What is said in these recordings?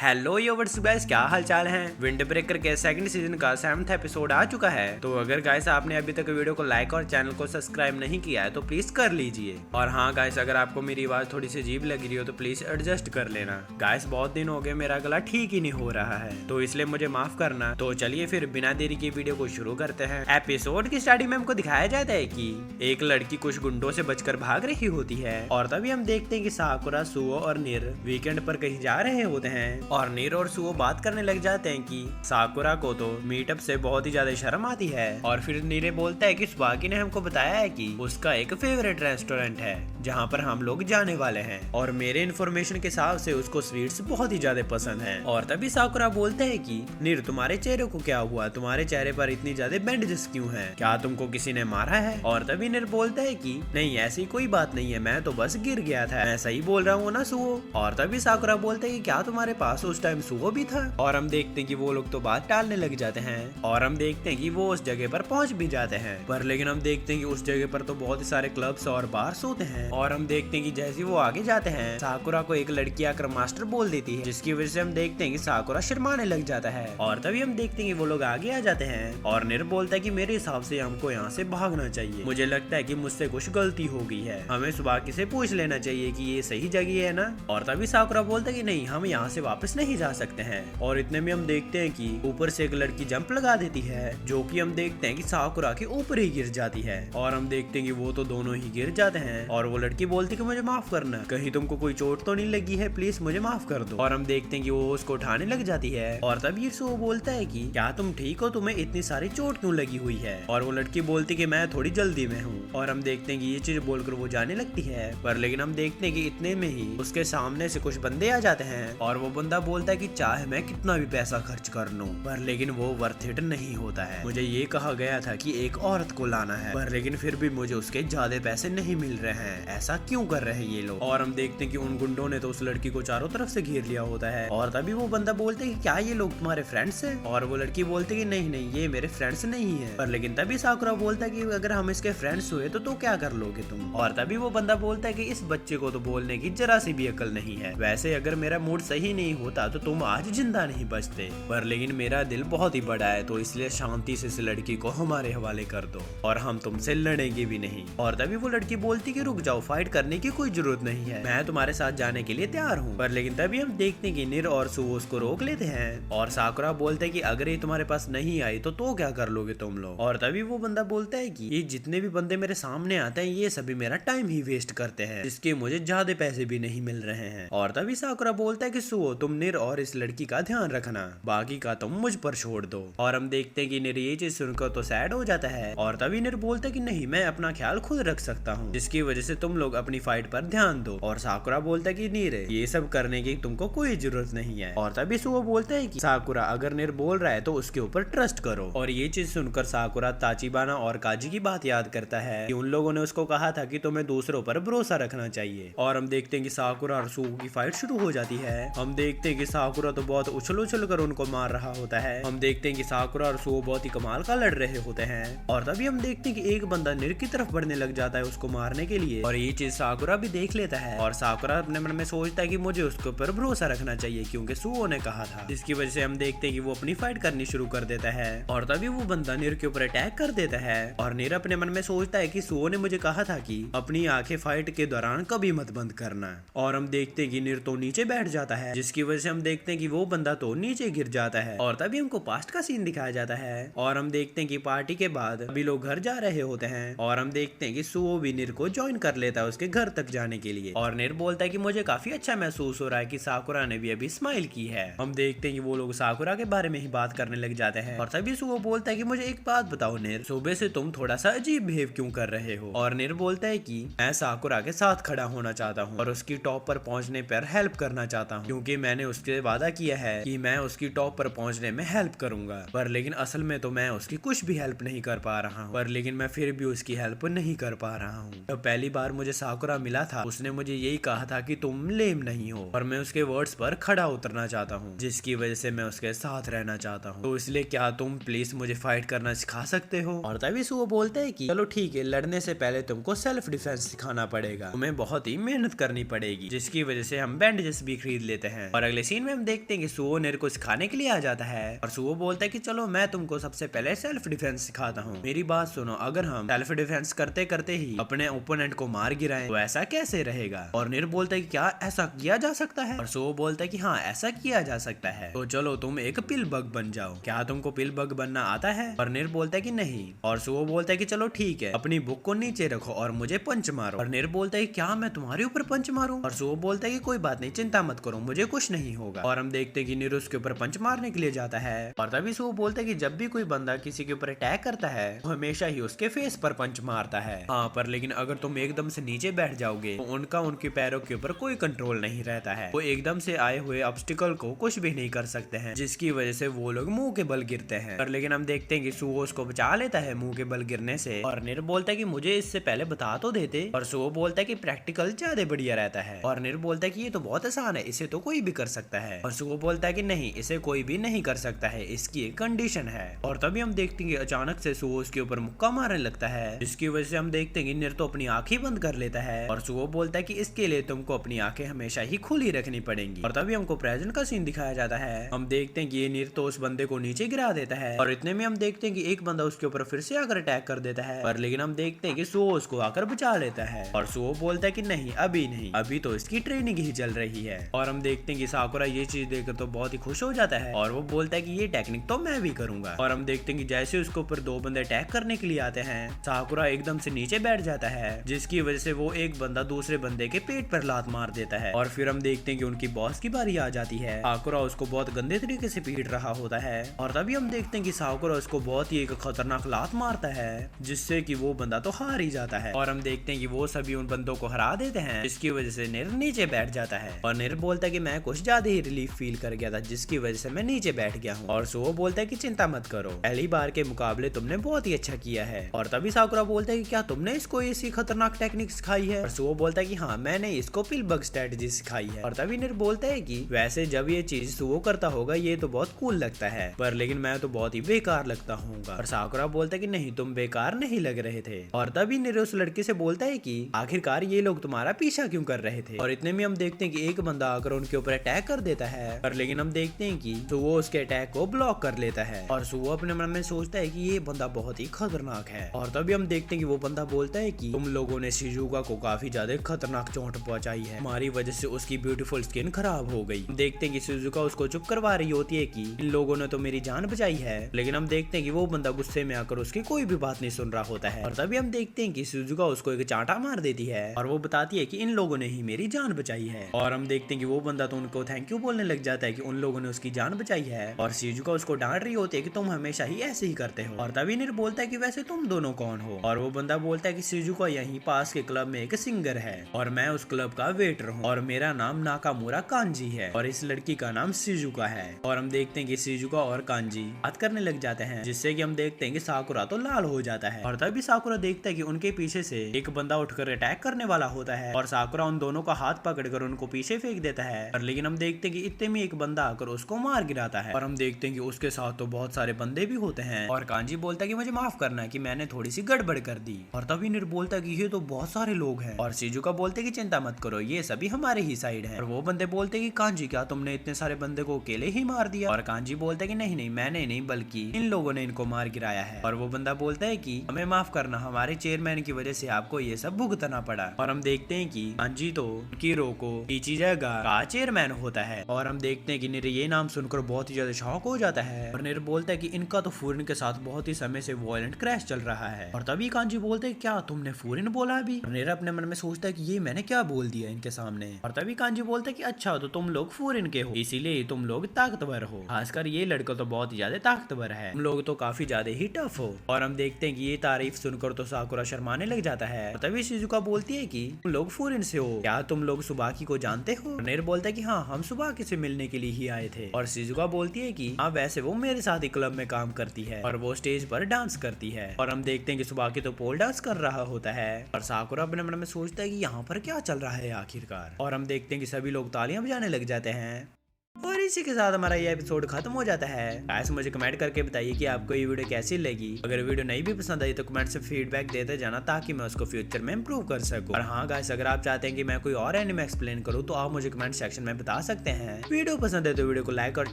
Hello yours guys, क्या हाल चाल है। विंड ब्रेकर के सेकंड सीजन का 7th एपिसोड आ चुका है। तो अगर गाइस आपने अभी तक वीडियो को लाइक और चैनल को सब्सक्राइब नहीं किया है तो प्लीज कर लीजिए। और हाँ गाइस, अगर आपको मेरी आवाज थोड़ी सी अजीब लग रही हो तो प्लीज एडजस्ट कर लेना। गाइस बहुत दिन हो गए मेरा गला ठीक ही नहीं हो रहा है, तो इसलिए मुझे माफ करना। तो चलिए फिर बिना देरी की वीडियो को शुरू करते हैं। एपिसोड की स्टार्टिंग में हमको दिखाया जाता है कि एक लड़की कुछ गुंडों से बचकर भाग रही होती है और तभी हम देखते हैं कि साकुरा, सुओ और निर वीकेंड पर कहीं जा रहे होते हैं और निर और सुओ बात करने लग जाते हैं कि साकुरा को तो मीटअप से बहुत ही ज्यादा शर्म आती है। और फिर नीरे बोलता है कि सुबाकी ने हमको बताया है कि उसका एक फेवरेट रेस्टोरेंट है जहाँ पर हम लोग जाने वाले हैं और मेरे इन्फॉर्मेशन के हिसाब से उसको स्वीट्स बहुत ही ज्यादा पसंद है। और तभी साकुरा बोलते है कि निर, तुम्हारे चेहरे को क्या हुआ, तुम्हारे चेहरे पर इतनी ज्यादा बैंडेजेस क्यों है, क्या तुमको किसी ने मारा है। और तभी निर बोलता है कि नहीं, ऐसी कोई बात नहीं है, मैं तो बस गिर गया था, मैं सही बोल रहा हूँ ना सुओ। और तभी साकुरा बोलते है कि क्या तुम्हारे पास उस टाइम सुओ भी था। और हम देखते हैं कि वो लोग तो बात टालने लग जाते हैं और हम देखते हैं कि वो उस जगह पर पहुंच भी जाते हैं। पर लेकिन हम देखते हैं कि उस जगह पर तो बहुत ही सारे क्लब्स और बार्स होते हैं। और हम देखते हैं कि जैसे वो आगे जाते हैं साकुरा को एक लड़की आकर मास्टर बोल देती है, जिसकी वजह से हम देखते हैं कि साकुरा शर्माने लग जाता है। और तभी हम देखते हैं कि वो लोग आगे आ जाते हैं और निर बोलता है कि मेरे हिसाब से हमको यहाँ से भागना चाहिए, मुझे लगता है कि मुझसे कुछ गलती हो गई है, हमें सुबाकी से पूछ लेना चाहिए कि ये सही जगह है ना। और तभी साकुरा बोलता है कि नहीं, हम यहाँ से वापस नहीं जा सकते हैं। और इतने में हम देखते हैं कि ऊपर से एक लड़की जंप लगा देती है, जो कि हम देखते हैं कि साकुरा के ऊपर ही गिर जाती है। और हम देखते हैं कि वो तो दोनों ही गिर जाते हैं और वो लड़की बोलती है कि मुझे माफ करना, कहीं तुमको कोई चोट तो नहीं लगी है, प्लीज मुझे माफ कर दो। और हम देखते हैं कि वो उसको उठाने लग जाती है और तभी वो बोलता है कि क्या तुम ठीक हो, तुम्हें इतनी सारी चोट क्यों लगी हुई है। और वो लड़की बोलती कि मैं थोड़ी जल्दी में हूँ। और हम देखते हैं कि ये चीज बोलकर वो जाने लगती है। पर लेकिन हम देखते हैं कि इतने में ही उसके सामने से कुछ बंदे आ जाते हैं और वो बंदा बोलता है कि चाहे मैं कितना भी पैसा खर्च कर लूं, पर लेकिन वो वर्थ इट नहीं होता है। मुझे ये कहा गया था कि एक औरत को लाना है, पर लेकिन फिर भी मुझे उसके ज्यादा पैसे नहीं मिल रहे हैं, ऐसा क्यों कर रहे हैं ये लोग। और हम देखते हैं कि उन गुंडों ने तो उस लड़की को चारों तरफ से घेर लिया होता है। और तभी वो बंदा बोलते है कि क्या ये लोग तुम्हारे फ्रेंड्स हैं। और वो लड़की बोलती है कि नहीं नहीं, ये मेरे फ्रेंड्स नहीं है। पर लेकिन तभी साकुरा बोलता है कि अगर हम इसके फ्रेंड्स हुए तो क्या कर लोगे तुम। और तभी वो बंदा बोलता है कि इस बच्चे को तो बोलने की जरा सी भी अकल नहीं है, वैसे अगर मेरा मूड सही नहीं होता तो तुम आज जिंदा नहीं बचते, पर लेकिन मेरा दिल बहुत ही बड़ा है, तो इसलिए शांति से इस लड़की को हमारे हवाले कर दो और हम तुमसे लड़ेंगे भी नहीं। और तभी वो लड़की बोलती कि रुक जाओ, फाइट करने की कोई जरूरत नहीं है, मैं तुम्हारे साथ जाने के लिए तैयार हूँ। पर लेकिन तभी हम देखते हैं कि निर और सुओ उसको रोक लेते हैं और साकुरा बोलते हैं कि अगर ये तुम्हारे पास नहीं आई तो क्या कर लोगे तुम लोग। और तभी वो बंदा बोलता है कि ये जितने भी बंदे मेरे सामने आते हैं ये सभी मेरा टाइम ही वेस्ट करते हैं, जिसके मुझे ज्यादा पैसे भी नहीं मिल रहे हैं। और तभी साकुरा बोलता है कि सुओ, तुम निर और इस लड़की का ध्यान रखना, बाकी का तुम मुझ पर छोड़ दो। और हम देखते हैं कि निर ये चीज सुनकर तो सैड हो जाता है और तभी निर बोलता है कि नहीं, मैं अपना ख्याल खुद रख सकता हूँ, जिसकी वजह से तुम लोग अपनी फाइट पर ध्यान दो। और साकुरा बोलता है कि निर, ये सब करने की तुमको कोई जरूरत नहीं है। और तभी सुओ बोलता है कि साकुरा, अगर निर बोल रहा है तो उसके ऊपर ट्रस्ट करो। और ये चीज सुनकर साकुरा ताचिबाना और काजी की बात याद करता है कि उन लोगों ने उसको कहा था कि तुम्हें दूसरों पर भरोसा रखना चाहिए। और हम देखते हैं कि साकुरा और सुओ की फाइट शुरू हो जाती है। हम देखते हैं कि साकुरा तो बहुत उछल उछल कर उनको मार रहा होता है। हम देखते हैं कि साकुरा और सुओ बहुत ही कमाल का लड़ रहे होते हैं। और तभी हम देखते हैं कि एक बंदा निर की तरफ बढ़ने लग जाता है उसको मारने के लिए, और ये चीज साकुरा भी देख लेता है। और साकुरा अपने मन में सोचता है कि मुझे उसके ऊपर भरोसा रखना चाहिए क्योंकि सुओ ने कहा था, जिसकी वजह से हम देखते हैं कि वो अपनी फाइट करनी शुरू कर देता है। और तभी वो बंदा निर के ऊपर अटैक कर देता है और निर अपने मन में सोचता है कि सुओ ने मुझे कहा था कि अपनी आंखें फाइट के दौरान कभी मत बंद करना। और हम देखते हैं कि निर तो नीचे बैठ जाता है, जिसकी वजह से हम देखते हैं कि वो बंदा तो नीचे गिर जाता है। और तभी हमको पास्ट का सीन दिखाया जाता है और हम देखते हैं कि पार्टी के बाद अभी लोग घर जा रहे होते हैं और हम देखते हैं कि सुओ भी निर को ज्वाइन कर लेता है उसके घर तक जाने के लिए। और निर बोलता है कि मुझे काफी अच्छा महसूस हो रहा है कि साकुरा ने भी अभी स्माइल की है। हम देखते हैं कि वो लोग साकुरा के बारे में ही बात करने लग जाते हैं। और तभी सुओ बोलता है कि मुझे एक बात बताओ निर, सुबह से तुम थोड़ा सा अजीब बिहेव क्यों कर रहे हो। और निर बोलता है कि मैं साकुरा के साथ खड़ा होना चाहता हूँ और उसकी टॉप पर पहुंचने पर हेल्प करना चाहता हूँ, क्योंकि मैंने उसके वादा किया है कि मैं उसकी टॉप पर पहुंचने में हेल्प करूंगा। पर लेकिन असल में तो मैं उसकी कुछ भी हेल्प नहीं कर पा रहा हूँ, पर लेकिन मैं फिर भी उसकी हेल्प नहीं कर पा रहा हूँ। तो पहली बार मुझे साकुरा मिला था, उसने मुझे यही कहा था कि तुम लेम नहीं हो, और मैं उसके वर्ड्स पर खड़ा उतरना चाहता हूँ, जिसकी वजह से मैं उसके साथ रहना चाहता हूँ। तो इसलिए क्या तुम प्लीज मुझे फाइट करना सिखा सकते हो। और तभी वो बोलते हैं कि चलो ठीक है, लड़ने से पहले तुमको सेल्फ डिफेंस सिखाना पड़ेगा, तुम्हें बहुत ही मेहनत करनी पड़ेगी, जिसकी वजह से हम बैंडेजेस भी खरीद लेते हैं। और अगले सीन में हम देखते हैं कि सुओ नेर को सिखाने के लिए आ जाता है और सुओ बोलता है कि चलो मैं तुमको सबसे पहले सेल्फ डिफेंस सिखाता हूँ। मेरी बात सुनो, अगर हम सेल्फ डिफेंस करते करते ही अपने ओपोनेंट को मार गिराएं तो ऐसा कैसे रहेगा। और नेर बोलता है कि क्या ऐसा किया जा सकता है। और सुओ बोलता है कि हाँ ऐसा किया जा सकता है, तो चलो तुम एक पिल बग बन जाओ। क्या तुमको पिल बग बनना आता है। और नेर बोलता है कि नहीं। और सुओ बोलता है कि चलो ठीक है, अपनी बुक को नीचे रखो और मुझे पंच मारो। और नेर बोलता है क्या मैं तुम्हारे ऊपर पंच मारूं। और सुओ बोलता है कि कोई बात नहीं, चिंता मत करो, मुझे कुछ नहीं होगा। और हम देखते हैं कि नेर उसके ऊपर पंच मारने के लिए जाता है। और तभी सुओ बोलता है कि जब भी कोई बंदा किसी के ऊपर अटैक करता है तो हमेशा ही उसके फेस पर पंच मारता है। हाँ पर लेकिन अगर तुम एकदम से नीचे बैठ जाओगे तो उनका उनके पैरों के ऊपर कोई कंट्रोल नहीं रहता है। वो एकदम से आए हुए ऑब्स्टिकल को कुछ भी नहीं कर सकते हैं, जिसकी वजह से वो लोग मुंह के बल गिरते हैं। पर लेकिन हम देखते हैं कि सुओ उसको बचा लेता है मुंह के बल गिरने से। और नेर बोलता है कि मुझे इससे पहले बता तो देते। और सुओ बोलता है कि प्रैक्टिकल ज्यादा बढ़िया रहता है। और नेर बोलता है कि ये तो बहुत आसान है, इसे तो कोई भी कर सकता है। और सुओ बोलता है कि नहीं, इसे कोई भी नहीं कर सकता है, इसकी एक कंडीशन है। और तभी हम देखते हैं कि अचानक से सुओ उसके ऊपर मुक्का मारने लगता है, जिसकी वजह से हम देखते हैं कि नेर तो अपनी आंखें बंद कर लेता है। और सुओ बोलता है कि इसके लिए तुमको अपनी आंखें हमेशा ही खुली रखनी पड़ेंगी। और तभी हमको प्रेजेंट का सीन दिखाया जाता है। हम देखते हैं कि ये नेर तो उस बंदे को नीचे गिरा देता है और इतने में हम देखते हैं कि एक बंदा उसके ऊपर फिर से आकर अटैक कर देता है। पर लेकिन हम देखते हैं कि सुओ उसको आकर बचा लेता है। और सुओ बोलता है कि नहीं, अभी नहीं, अभी तो इसकी ट्रेनिंग ही चल रही है। और हम देखते हैं कि साकुरा ये चीज देखकर तो बहुत ही खुश हो जाता है और वो बोलता है कि ये टेक्निक तो मैं भी करूंगा। और हम देखते हैं कि जैसे उसके ऊपर दो बंदे अटैक करने के लिए आते हैं, साकुरा एकदम से नीचे बैठ जाता है, जिसकी वजह से वो एक बंदा दूसरे बंदे के पेट पर लात मार देता है। और फिर हम देखते हैं कि उनकी बॉस की बारी आ जाती है। साकुरा उसको बहुत गंदे तरीके से पीट रहा होता है। और तभी हम देखते हैं कि साकुरा उसको बहुत ही एक खतरनाक लात मारता है, जिससे कि वो बंदा तो हार ही जाता है। और हम देखते हैं कि वो सभी उन बंदों को हरा देते हैं, जिसकी वजह से नेर नीचे बैठ जाता है। और नेर बोलता है कि मैं कुछ ज्यादा ही रिलीफ फील कर गया था, जिसकी वजह से मैं नीचे बैठ गया हूँ। और सुओ बोलता है कि चिंता मत करो, पहली बार के मुकाबले तुमने बहुत ही अच्छा किया है। और तभी साकुरा बोलता है कि क्या तुमने इसको ऐसी खतरनाक टेक्निक सिखाई है। और सुओ बोलता है कि हाँ, मैंने इसको पिल बग स्ट्रेटजी सिखाई है। और तभी नेर बोलता है कि वैसे जब ये चीज सुओ करता होगा ये तो बहुत कूल लगता है, पर लेकिन मैं तो बहुत ही बेकार लगता हूँ। और साकुरा बोलता है कि नहीं, तुम बेकार नहीं लग रहे थे। और तभी नेर उस लड़के से बोलता है कि आखिरकार ये लोग तुम्हारा पीछा क्यों कर रहे थे। और इतने में हम देखते हैं कि एक बंदा आकर उनके ऊपर अटैक कर देता है, पर लेकिन हम देखते हैं कि सुओ उसके अटैक को ब्लॉक कर लेता है। और सुओ अपने मन में सोचता है कि ये बंदा बहुत ही खतरनाक है। और तभी हम देखते हैं कि वो बंदा बोलता है कि तुम लोगों ने शिजुका को काफी ज्यादा खतरनाक चोट पहुंचाई है, हमारी वजह से उसकी ब्यूटीफुल स्किन खराब हो गई। देखते हैं कि शिजुका उसको चुप करवा रही होती है कि इन लोगों ने तो मेरी जान बचाई है, लेकिन हम देखते हैं कि वो बंदा गुस्से में आकर उसकी कोई भी बात नहीं सुन रहा होता है। और तभी हम देखते हैं कि शिजुका उसको एक चांटा मार देती है और वो बताती है कि इन लोगों ने ही मेरी जान बचाई है। और हम देखते हैं कि वो बंदा तो उनको थैंक यू बोलने लग जाता है कि उन लोगों ने उसकी जान बचाई है। और शिजुका उसको डांट रही होती है कि तुम हमेशा ही ऐसे ही करते हो। और तभी नेर बोलता है कि वैसे तुम दोनों कौन हो। और वो बंदा बोलता है कि शिजुका यहीं पास के क्लब में एक सिंगर है और मैं उस क्लब का वेटर हूँ और मेरा नाम नाकामुरा कांजी है और इस लड़की का नाम शिजुका है। और हम देखते हैं कि शिजुका और कांजी बात करने लग जाते हैं, जिससे कि हम देखते हैं कि साकुरा तो लाल हो जाता है। और तभी साकुरा देखता है कि उनके पीछे से एक बंदा उठकर अटैक करने वाला होता है और साकुरा उन दोनों का हाथ पकड़कर उनको पीछे फेंक देता है। और लेकिन हम देखते हैं कि इतने में एक बंदा आकर उसको मार गिराता है। और हम देखते हैं कि उसके साथ तो बहुत सारे बंदे भी होते हैं। और कांजी बोलता है कि मुझे माफ करना कि मैंने थोड़ी सी गड़बड़ कर दी। और तभी नेर बोलता है कि ये तो बहुत सारे लोग हैं। और शिजुका बोलते कि चिंता मत करो, ये सभी हमारे ही साइड है। और वो बंदे बोलते कि कांजी क्या तुमने इतने सारे बंदे को अकेले ही मार दिया। और कांजी बोलता है कि नहीं नहीं, मैंने नहीं बल्कि इन लोगों ने इनको मार गिराया है। और वो बंदा बोलता है कि हमें माफ करना, हमारे चेयरमैन की वजह से आपको ये सब भुगतना पड़ा। और हम देखते हैं कि कांजी तो किरोको इचिजागा का चेयरमैन होता है। और हम देखते हैं कि नेर ये नाम सुनकर बहुत ही ज्यादा शॉक हो जाता है। और नेर बोलता है कि इनका तो फूरिन के साथ बहुत ही समय से वायलेंट क्रैश चल रहा है। और तभी कांजी बोलते हैं क्या तुमने फूरिन बोला अभी। नेर अपने मन में सोचता है कि ये मैंने क्या बोल दिया इनके सामने। और तभी कांजी बोलता है कि अच्छा तो तुम लोग फूरिन के हो, इसीलिए तुम लोग ताकतवर हो, खासकर ये लड़का तो बहुत ही ज्यादा ताकतवर है, तुम लोग तो काफी ज्यादा ही टफ हो। और हम देखते हैं कि ये तारीफ सुनकर तो साकुरा शर्माने लग जाता है। और तभी शिजुका बोलती है कि तुम लोग फूरिन से हो, क्या तुम लोग सुबाकी को जानते हो। नेर बोलता है कि हाँ, हम सुबाकी से मिलने के लिए ही आए थे। और शिजुका बोलती है कि हाँ, वैसे वो मेरे साथ ही क्लब में काम करती है और वो स्टेज पर डांस करती है। और हम देखते हैं कि सुबाकी तो पोल डांस कर रहा होता है और साकुरा अपने मन में सोचता है कि यहाँ पर क्या चल रहा है आखिरकार। और हम देखते हैं कि सभी लोग तालियां बजाने लग जाते हैं। और इसी के साथ हमारा ये एपिसोड खत्म हो जाता है। गाइस मुझे कमेंट करके बताइए कि आपको ये वीडियो कैसी लगी। अगर वीडियो नहीं भी पसंद आई तो कमेंट से फीडबैक देते जाना ताकि मैं उसको फ्यूचर में इंप्रूव कर सकूं। और हाँ गाइस, अगर आप चाहते हैं कि मैं कोई और एनिमे एक्सप्लेन करूं तो आप मुझे कमेंट सेक्शन में बता सकते हैं। वीडियो पसंद है तो वीडियो को लाइक और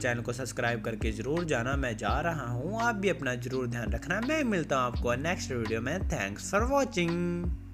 चैनल को सब्सक्राइब करके जरूर जाना। मैं जा रहा हूँ, आप भी अपना जरूर ध्यान रखना। मैं मिलता हूँ आपको नेक्स्ट वीडियो में। Thanks for watching.